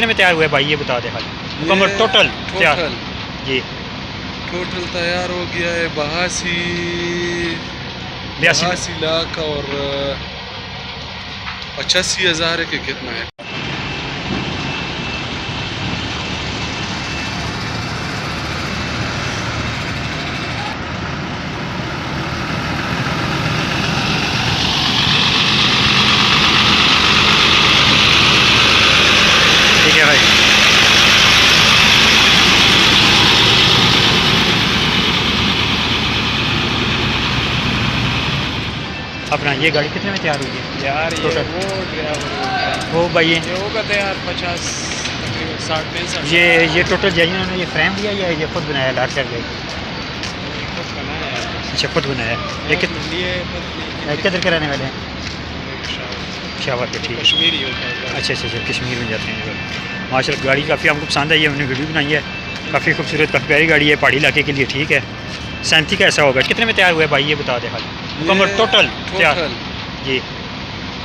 कितने में तैयार हुआ है भाई ये बता दे खाली मुकम्मल टोटल तैयार जी। टोटल तैयार हो गया है 82 लाख और 85,000 के कितना है। ठीक है भाई। अपना ये गाड़ी कितने में तैयार हुई है यार ये टोटल वो भाई ये होगा तैयार 50 तकरीबन 60-65। ये टोटल जाइए उन्होंने ये फ्रेम लिया या ये खुद बनाया लाट कर गई? खुद बनाया है। अच्छा खुद बनाया ये किधर के रहने वाले हैं? शाबाश के ठीक है। कश्मीरी होता है। अच्छा अच्छा अच्छा कश्मीर में जाते हैं माशाल्लाह। गाड़ी काफ़ी हमको पसंद आई है, हमने वीडियो बनाई है। काफ़ी खूबसूरत काफ़ी प्यारी गाड़ी है, पहाड़ी इलाके के लिए ठीक है। 37 का ऐसा होगा। कितने में तैयार हुआ है भाई ये बता दे खाली मुकम्मल टोटल तैयार जी।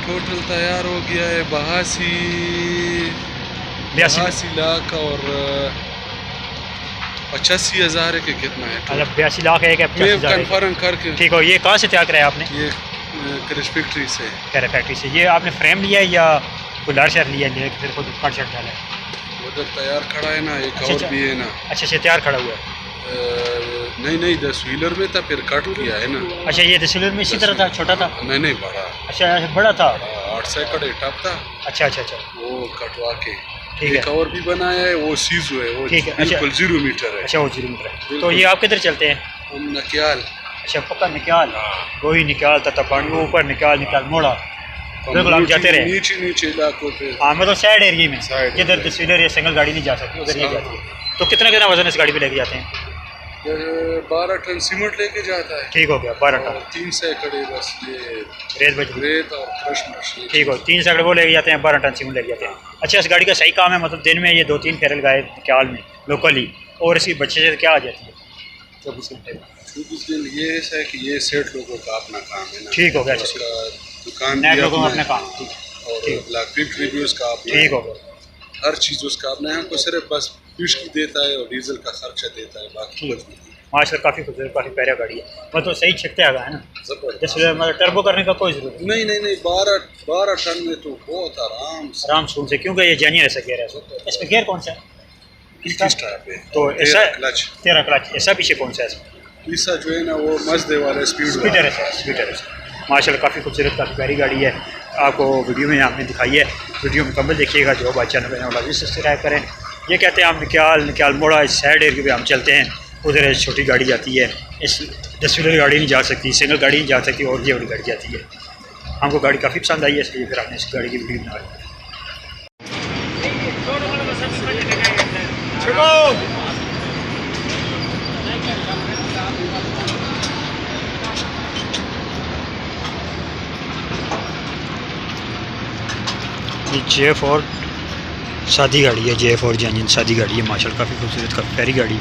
टोटल तैयार हो गया है 82 लाख और 85,000 के कितना है। मतलब 82 लाख है क्या? कंफर्म करके ठीक हो। ये कहाँ से तैयार कराया आपने? ये क्रश फैक्ट्री से। फैक्ट्री से। ये आपने फ्रेम लिया है या कोई लार शर लिया है फिर खुद कट शट डाला है? उधर तैयार खड़ा है ना, एक अच्छा, और भी है ना। अच्छा अच्छा तैयार खड़ा हुआ है। नहीं 10 व्हीलर में था फिर कट किया है ना। अच्छा ये 10 व्हीलर में इसी तरह था, छोटा था? नहीं बड़ा। अच्छा बड़ा था। 8 सैकड़ टप था। अच्छा अच्छा अच्छा वो कटवा के ठीक एक है। और भी बनाया है, वो सीजू है, वो ठीक है। बिल्कुल 0 मीटर है। अच्छा वो 0 मीटर है। तो ये आप किधर चलते हैं? हम नकियाल। अच्छा पक्का निकाल वही निकाल था पानी ऊपर निकाल मोड़ा बिल्कुल आप जाते रहे नीचे इलाकों पे। हाँ मतलब साइड एरिया में जिधर 10 व्हीलर या सिंगल गाड़ी नहीं जा सकती उधर ये जाती है। तो कितना वजन इस गाड़ी पे लेके जाते हैं? 12 टन सीमेंट लेके जाता है। ठीक हो गया 12 टन। 3 सैकड़े बस ये रेत और क्रश मशीन। ठीक हो 3 सैकड़े वो लेके जाते हैं, 12 टन सीमेंट लेके जाते हैं। अच्छा इस गाड़ी का सही काम है मतलब दिन में ये 2-3 फेरे लगाए ख्याल में लोकली और इसकी बच्चे से क्या आ जाती है 24 घंटे में? 24 दिन ये ऐसा है कि ये सेठ लोगों का अपना काम है ना। ठीक हो गया। दुकान नए लोगों का अपना काम और ब्लैक फैक्ट्री भी उसका अपना। ठीक हो गया। हर चीज़ उसका अपना है। हमको सिर्फ बस फ्यूल की देता है और डीजल का खर्चा देता है, बाकी कुछ नहीं। माशाल्लाह काफ़ी खूबसूरत काफ़ी प्यारा गाड़ी है मतलब सही छिकते आ गया है ना। जैसे मतलब टर्बो करने का कोई जरूरत नहीं 12 टन में तो बहुत आराम से क्योंकि ये जेन्युइन ऐसा गियर है। इसमें गियर कौन सा है? तो ऐसा तेरा क्लच ऐसा पीछे कौन सा है? ऐसा जो है ना वो मजदे वाला स्पीडर है माशाल्लाह काफ़ी खूबसूरत काफ़ी प्यारी गाड़ी है। आपको वीडियो में आपने दिखाई है, वीडियो मुकम्मल देखिएगा। जो भाई चैनल पर लाजमी सब्सक्राइब करें। ये कहते हैं हम निकाल मोड़ा इस साइड एरिया पे हम चलते हैं, उधर छोटी गाड़ी जाती है। इस 10 व्हीलर गाड़ी नहीं जा सकती, सिंगल गाड़ी नहीं जा सकती और ये वाली गाड़ी जाती है। हमको गाड़ी काफ़ी पसंद आई है इसलिए फिर आपने इस गाड़ी की वीडियो बना ली। ये J4 शादी गाड़ी है, J4 जेन्युइन शादी गाड़ी है माशाल्लाह काफ़ी खूबसूरत काफ़ी प्यारी गाड़ी।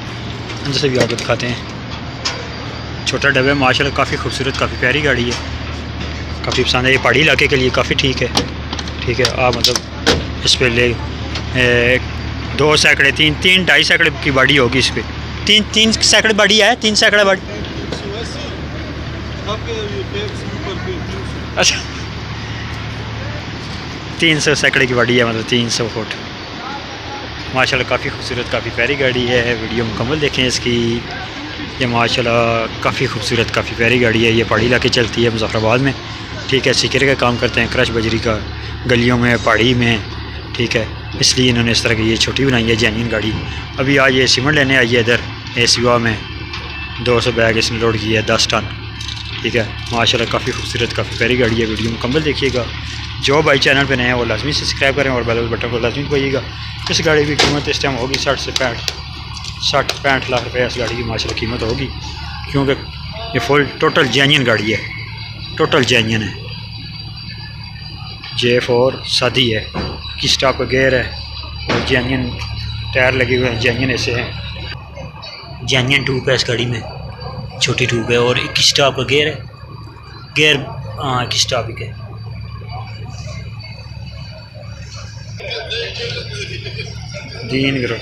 जैसे भी आपको दिखाते हैं छोटा डब्बा माशाल्लाह काफ़ी खूबसूरत काफ़ी प्यारी गाड़ी है, काफ़ी पसंद है। ये पहाड़ी इलाके के लिए काफ़ी ठीक है। आप मतलब इस पर ले 2 सैकड़े 3-2.5 सैकड़े की बाड़ी होगी इस पर। 3 सैकड़े बाड़ी है 3 सैकड़े बाड़ी। अच्छा 300 सैकड़े की गाड़ी है मतलब 300 फुट। माशाल्लाह काफ़ी खूबसूरत काफ़ी प्यारी गाड़ी है। वीडियो मुकम्मल देखें इसकी। ये माशाल्लाह काफ़ी खूबसूरत काफ़ी प्यारी गाड़ी है। ये पहाड़ी इलाके चलती है मुजफ्फराबाद में। ठीक है सीकर का काम करते हैं, क्रश बजरी का गलियों में पहाड़ी में। ठीक है इसलिए इन्होंने इस तरह की ये छोटी बनाई है जेन्युइन गाड़ी। अभी आज ये सीमेंट लेने आई है इधर एसिवा में 200 बैग इसने लोड किया है 10 टन। ठीक है माशाल्लाह काफ़ी खूबसूरत काफ़ी प्यारी गाड़ी है। वीडियो मुकम्मल देखिएगा। जो भाई चैनल पे नए हैं वो लाजमी सब्सक्राइब करें और बेल बटन को लाजमी दबाइएगा। इस गाड़ी की कीमत इस टाइम होगी 60 से 65 लाख रुपये इस गाड़ी की माशाल्लाह कीमत होगी, क्योंकि ये फुल टोटल जेन्युइन गाड़ी है, टोटल जेन्युइन है। J4 शादी है, किस टाइप का गेयर है और जेन्युइन टायर लगे हुए हैं, जेन्युइन ऐसे हैं। जेन्युइन ट्यूब है इस गाड़ी में, छोटी ट्यूब है और 21 टाइप का गेयर है। गेयर 21 टाइप के दीन ग्रो।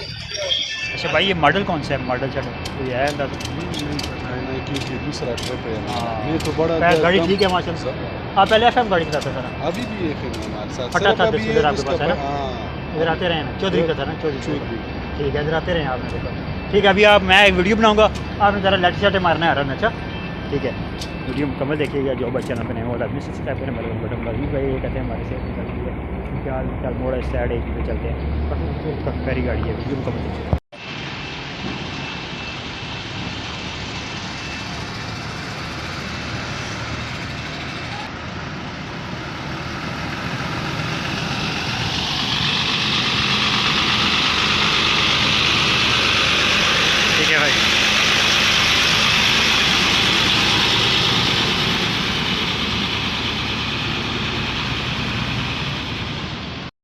अच्छा भाई ये मॉडल कौन सा है, मॉडल चलो कोई है अंदाज़ा? दूसरा ट्रिप है हाँ। ये तो बड़ा गाड़ी ठीक है माशाल्लाह। हाँ पहले FM गाड़ी चलाता था ना, अभी भी एक है हमारे साथ फटा था अभी इधर आपके पास है ना? हाँ इधर आते रहे ना, चौधरी का था ना, चौधरी। चौधरी। ठीक है इधर आते रहे आपने देखा। ठीक है अभी आप मैं एक वीडियो बनाऊंगा, आपने ज़रा लेट शाटे मारना है रन। अच्छा ठीक है वीडियो मुकम्मल देखिएगा। जो बच्चे चैनल पर नए हो लाजमी सब्सक्राइब करें, बेल बटन लगी भाई ये कहते हैं हमारे से निकलती है क्या मोड़ इस साइड एक पे चलते हैं। काफ़ी प्यारी गाड़ी है, वीडियो मुकम्मल देखिए।